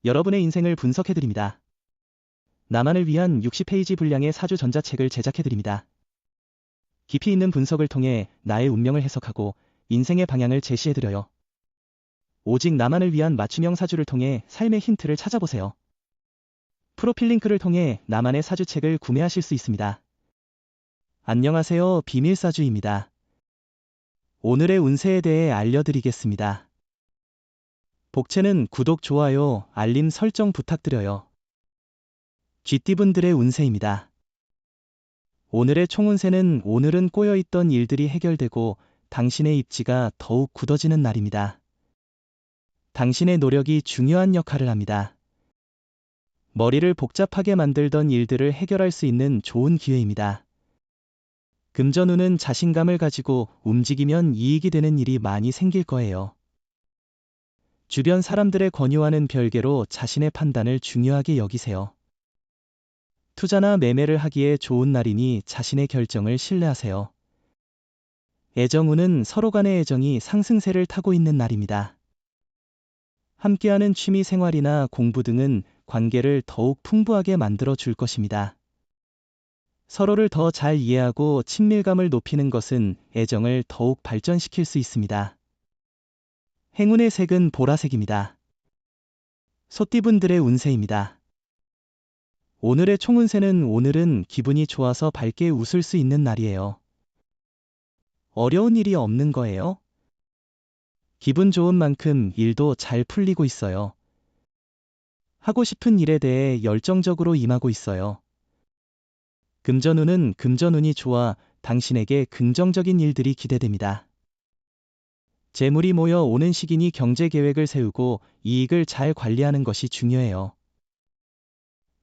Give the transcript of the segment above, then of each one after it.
여러분의 인생을 분석해드립니다. 나만을 위한 60페이지 분량의 사주 전자책을 제작해드립니다. 깊이 있는 분석을 통해 나의 운명을 해석하고 인생의 방향을 제시해드려요. 오직 나만을 위한 맞춤형 사주를 통해 삶의 힌트를 찾아보세요. 프로필 링크를 통해 나만의 사주책을 구매하실 수 있습니다. 안녕하세요, 비밀사주입니다. 오늘의 운세에 대해 알려드리겠습니다. 복채는 구독, 좋아요, 알림 설정 부탁드려요. 쥐띠분들의 운세입니다. 오늘의 총운세는 오늘은 꼬여있던 일들이 해결되고 당신의 입지가 더욱 굳어지는 날입니다. 당신의 노력이 중요한 역할을 합니다. 머리를 복잡하게 만들던 일들을 해결할 수 있는 좋은 기회입니다. 금전운은 자신감을 가지고 움직이면 이익이 되는 일이 많이 생길 거예요. 주변 사람들의 권유와는 별개로 자신의 판단을 중요하게 여기세요. 투자나 매매를 하기에 좋은 날이니 자신의 결정을 신뢰하세요. 애정운은 서로 간의 애정이 상승세를 타고 있는 날입니다. 함께하는 취미 생활이나 공부 등은 관계를 더욱 풍부하게 만들어 줄 것입니다. 서로를 더 잘 이해하고 친밀감을 높이는 것은 애정을 더욱 발전시킬 수 있습니다. 행운의 색은 보라색입니다. 소띠분들의 운세입니다. 오늘의 총운세는 오늘은 기분이 좋아서 밝게 웃을 수 있는 날이에요. 어려운 일이 없는 거예요? 기분 좋은 만큼 일도 잘 풀리고 있어요. 하고 싶은 일에 대해 열정적으로 임하고 있어요. 금전운은 금전운이 좋아 당신에게 긍정적인 일들이 기대됩니다. 재물이 모여 오는 시기니 경제 계획을 세우고 이익을 잘 관리하는 것이 중요해요.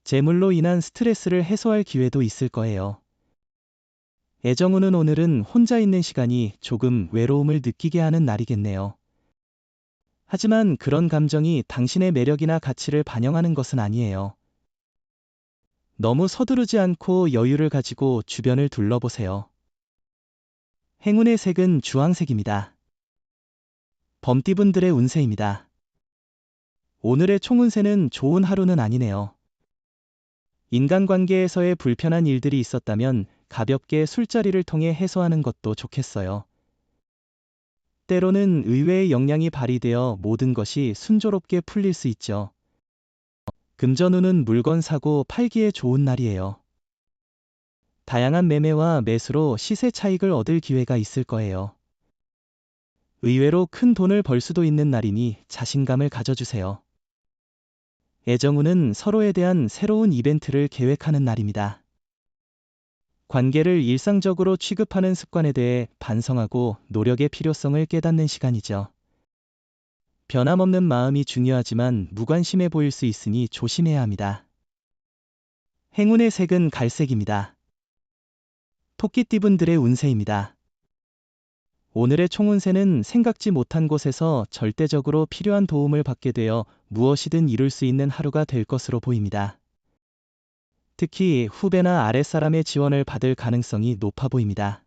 재물로 인한 스트레스를 해소할 기회도 있을 거예요. 애정운은 오늘은 혼자 있는 시간이 조금 외로움을 느끼게 하는 날이겠네요. 하지만 그런 감정이 당신의 매력이나 가치를 반영하는 것은 아니에요. 너무 서두르지 않고 여유를 가지고 주변을 둘러보세요. 행운의 색은 주황색입니다. 범띠분들의 운세입니다. 오늘의 총운세는 좋은 하루는 아니네요. 인간관계에서의 불편한 일들이 있었다면 가볍게 술자리를 통해 해소하는 것도 좋겠어요. 때로는 의외의 역량이 발휘되어 모든 것이 순조롭게 풀릴 수 있죠. 금전운은 물건 사고 팔기에 좋은 날이에요. 다양한 매매와 매수로 시세 차익을 얻을 기회가 있을 거예요. 의외로 큰 돈을 벌 수도 있는 날이니 자신감을 가져주세요. 애정운은 서로에 대한 새로운 이벤트를 계획하는 날입니다. 관계를 일상적으로 취급하는 습관에 대해 반성하고 노력의 필요성을 깨닫는 시간이죠. 변함없는 마음이 중요하지만 무관심해 보일 수 있으니 조심해야 합니다. 행운의 색은 갈색입니다. 토끼띠분들의 운세입니다. 오늘의 총운세는 생각지 못한 곳에서 절대적으로 필요한 도움을 받게 되어 무엇이든 이룰 수 있는 하루가 될 것으로 보입니다. 특히 후배나 아랫사람의 지원을 받을 가능성이 높아 보입니다.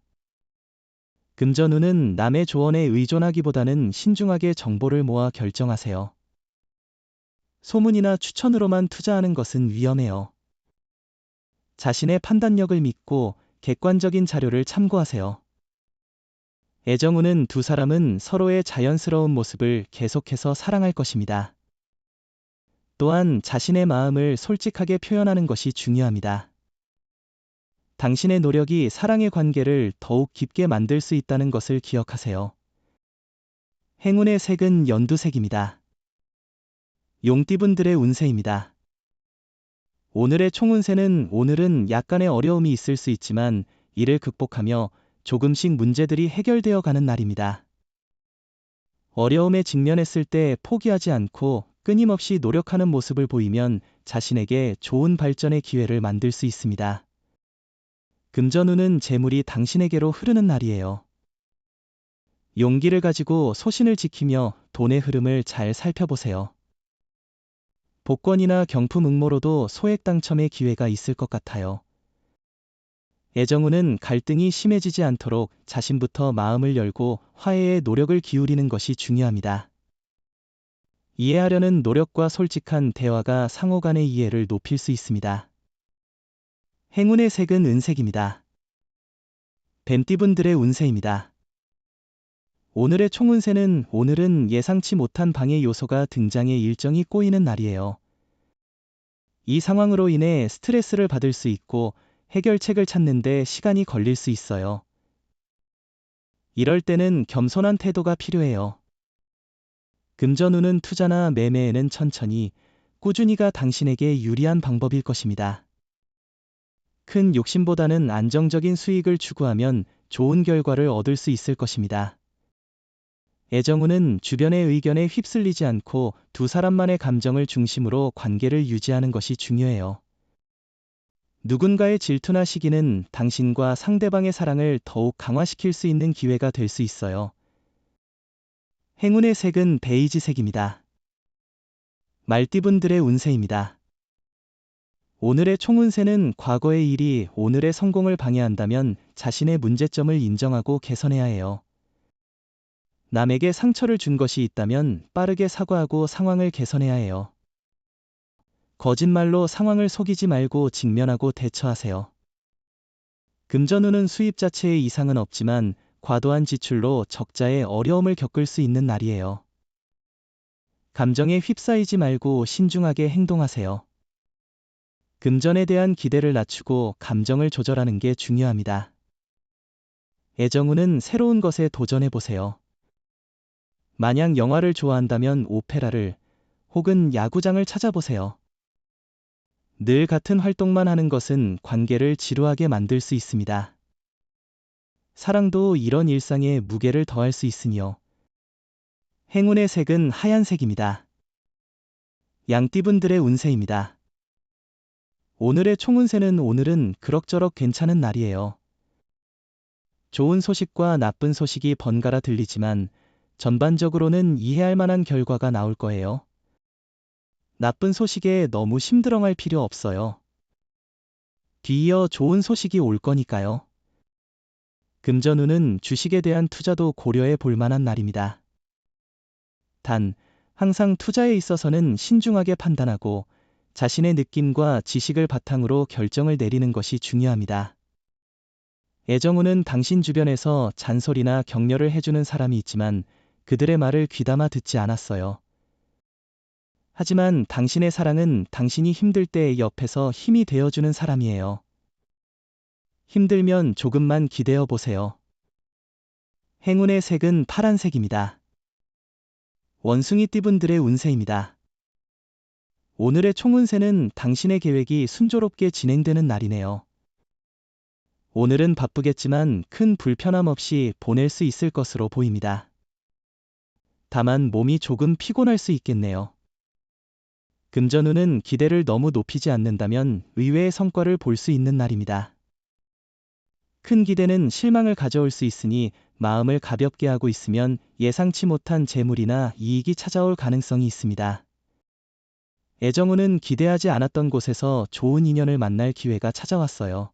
금전운은 남의 조언에 의존하기보다는 신중하게 정보를 모아 결정하세요. 소문이나 추천으로만 투자하는 것은 위험해요. 자신의 판단력을 믿고 객관적인 자료를 참고하세요. 애정운은 두 사람은 서로의 자연스러운 모습을 계속해서 사랑할 것입니다. 또한 자신의 마음을 솔직하게 표현하는 것이 중요합니다. 당신의 노력이 사랑의 관계를 더욱 깊게 만들 수 있다는 것을 기억하세요. 행운의 색은 연두색입니다. 용띠분들의 운세입니다. 오늘의 총운세는 오늘은 약간의 어려움이 있을 수 있지만 이를 극복하며 조금씩 문제들이 해결되어 가는 날입니다. 어려움에 직면했을 때 포기하지 않고 끊임없이 노력하는 모습을 보이면 자신에게 좋은 발전의 기회를 만들 수 있습니다. 금전운은 재물이 당신에게로 흐르는 날이에요. 용기를 가지고 소신을 지키며 돈의 흐름을 잘 살펴보세요. 복권이나 경품 응모로도 소액 당첨의 기회가 있을 것 같아요. 애정운은 갈등이 심해지지 않도록 자신부터 마음을 열고 화해에 노력을 기울이는 것이 중요합니다. 이해하려는 노력과 솔직한 대화가 상호 간의 이해를 높일 수 있습니다. 행운의 색은 은색입니다. 뱀띠분들의 운세입니다. 오늘의 총운세는 오늘은 예상치 못한 방해 요소가 등장해 일정이 꼬이는 날이에요. 이 상황으로 인해 스트레스를 받을 수 있고 해결책을 찾는데 시간이 걸릴 수 있어요. 이럴 때는 겸손한 태도가 필요해요. 금전운은 투자나 매매에는 천천히, 꾸준히가 당신에게 유리한 방법일 것입니다. 큰 욕심보다는 안정적인 수익을 추구하면 좋은 결과를 얻을 수 있을 것입니다. 애정운은 주변의 의견에 휩쓸리지 않고 두 사람만의 감정을 중심으로 관계를 유지하는 것이 중요해요. 누군가의 질투나 시기는 당신과 상대방의 사랑을 더욱 강화시킬 수 있는 기회가 될 수 있어요. 행운의 색은 베이지색입니다. 말띠분들의 운세입니다. 오늘의 총운세는 과거의 일이 오늘의 성공을 방해한다면 자신의 문제점을 인정하고 개선해야 해요. 남에게 상처를 준 것이 있다면 빠르게 사과하고 상황을 개선해야 해요. 거짓말로 상황을 속이지 말고 직면하고 대처하세요. 금전운은 수입 자체에 이상은 없지만 과도한 지출로 적자에 어려움을 겪을 수 있는 날이에요. 감정에 휩싸이지 말고 신중하게 행동하세요. 금전에 대한 기대를 낮추고 감정을 조절하는 게 중요합니다. 애정운은 새로운 것에 도전해보세요. 만약 영화를 좋아한다면 오페라를 혹은 야구장을 찾아보세요. 늘 같은 활동만 하는 것은 관계를 지루하게 만들 수 있습니다. 사랑도 이런 일상에 무게를 더할 수 있으니요. 행운의 색은 하얀색입니다. 양띠분들의 운세입니다. 오늘의 총운세는 오늘은 그럭저럭 괜찮은 날이에요. 좋은 소식과 나쁜 소식이 번갈아 들리지만 전반적으로는 이해할 만한 결과가 나올 거예요. 나쁜 소식에 너무 심드렁할 필요 없어요. 뒤이어 좋은 소식이 올 거니까요. 금전운은 주식에 대한 투자도 고려해 볼 만한 날입니다. 단, 항상 투자에 있어서는 신중하게 판단하고 자신의 느낌과 지식을 바탕으로 결정을 내리는 것이 중요합니다. 애정운은 당신 주변에서 잔소리나 격려를 해주는 사람이 있지만 그들의 말을 귀담아 듣지 않았어요. 하지만 당신의 사랑은 당신이 힘들 때 옆에서 힘이 되어주는 사람이에요. 힘들면 조금만 기대어 보세요. 행운의 색은 파란색입니다. 원숭이띠분들의 운세입니다. 오늘의 총운세는 당신의 계획이 순조롭게 진행되는 날이네요. 오늘은 바쁘겠지만 큰 불편함 없이 보낼 수 있을 것으로 보입니다. 다만 몸이 조금 피곤할 수 있겠네요. 금전운은 기대를 너무 높이지 않는다면 의외의 성과를 볼 수 있는 날입니다. 큰 기대는 실망을 가져올 수 있으니 마음을 가볍게 하고 있으면 예상치 못한 재물이나 이익이 찾아올 가능성이 있습니다. 애정운은 기대하지 않았던 곳에서 좋은 인연을 만날 기회가 찾아왔어요.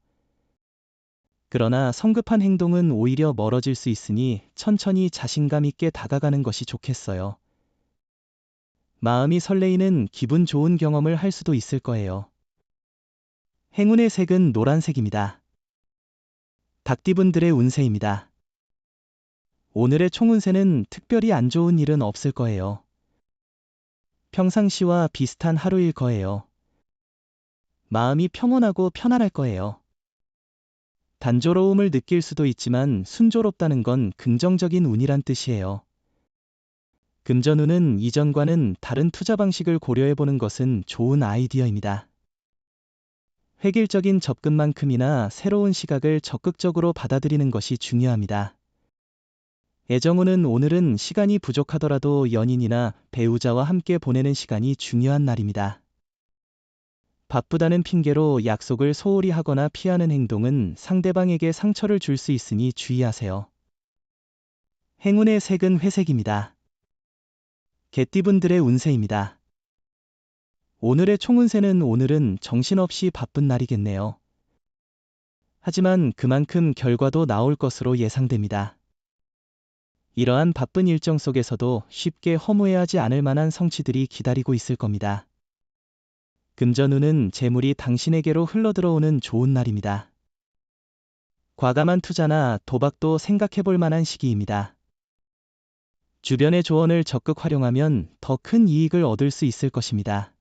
그러나 성급한 행동은 오히려 멀어질 수 있으니 천천히 자신감 있게 다가가는 것이 좋겠어요. 마음이 설레이는 기분 좋은 경험을 할 수도 있을 거예요. 행운의 색은 노란색입니다. 닭띠분들의 운세입니다. 오늘의 총운세는 특별히 안 좋은 일은 없을 거예요. 평상시와 비슷한 하루일 거예요. 마음이 평온하고 편안할 거예요. 단조로움을 느낄 수도 있지만 순조롭다는 건 긍정적인 운이란 뜻이에요. 금전운은 이전과는 다른 투자 방식을 고려해보는 것은 좋은 아이디어입니다. 획일적인 접근만큼이나 새로운 시각을 적극적으로 받아들이는 것이 중요합니다. 애정운은 오늘은 시간이 부족하더라도 연인이나 배우자와 함께 보내는 시간이 중요한 날입니다. 바쁘다는 핑계로 약속을 소홀히 하거나 피하는 행동은 상대방에게 상처를 줄 수 있으니 주의하세요. 행운의 색은 회색입니다. 개띠분들의 운세입니다. 오늘의 총운세는 오늘은 정신없이 바쁜 날이겠네요. 하지만 그만큼 결과도 나올 것으로 예상됩니다. 이러한 바쁜 일정 속에서도 쉽게 허무해하지 않을 만한 성취들이 기다리고 있을 겁니다. 금전운은 재물이 당신에게로 흘러들어오는 좋은 날입니다. 과감한 투자나 도박도 생각해 볼 만한 시기입니다. 주변의 조언을 적극 활용하면 더 큰 이익을 얻을 수 있을 것입니다.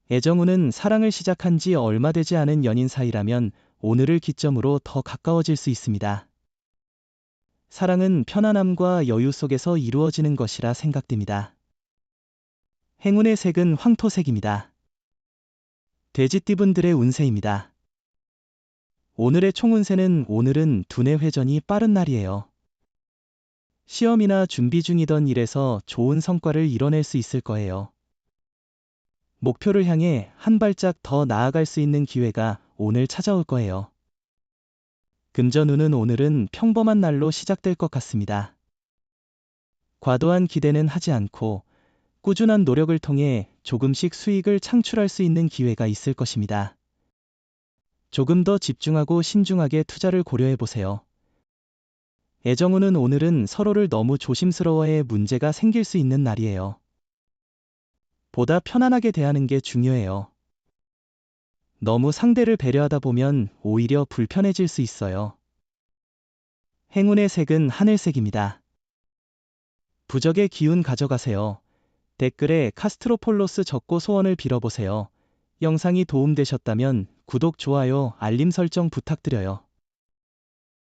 애정운은 사랑을 시작한 지 얼마 되지 않은 연인 사이라면 오늘을 기점으로 더 가까워질 수 있습니다. 사랑은 편안함과 여유 속에서 이루어지는 것이라 생각됩니다. 행운의 색은 황토색입니다. 돼지띠분들의 운세입니다. 오늘의 총운세는 오늘은 두뇌 회전이 빠른 날이에요. 시험이나 준비 중이던 일에서 좋은 성과를 이뤄낼 수 있을 거예요. 목표를 향해 한 발짝 더 나아갈 수 있는 기회가 오늘 찾아올 거예요. 금전운은 오늘은 평범한 날로 시작될 것 같습니다. 과도한 기대는 하지 않고 꾸준한 노력을 통해 조금씩 수익을 창출할 수 있는 기회가 있을 것입니다. 조금 더 집중하고 신중하게 투자를 고려해 보세요. 애정운은 오늘은 서로를 너무 조심스러워해 문제가 생길 수 있는 날이에요. 보다 편안하게 대하는 게 중요해요. 너무 상대를 배려하다 보면 오히려 불편해질 수 있어요. 행운의 색은 하늘색입니다. 부적의 기운 가져가세요. 댓글에 카스트로폴로스 적고 소원을 빌어보세요. 영상이 도움되셨다면 구독, 좋아요, 알림 설정 부탁드려요.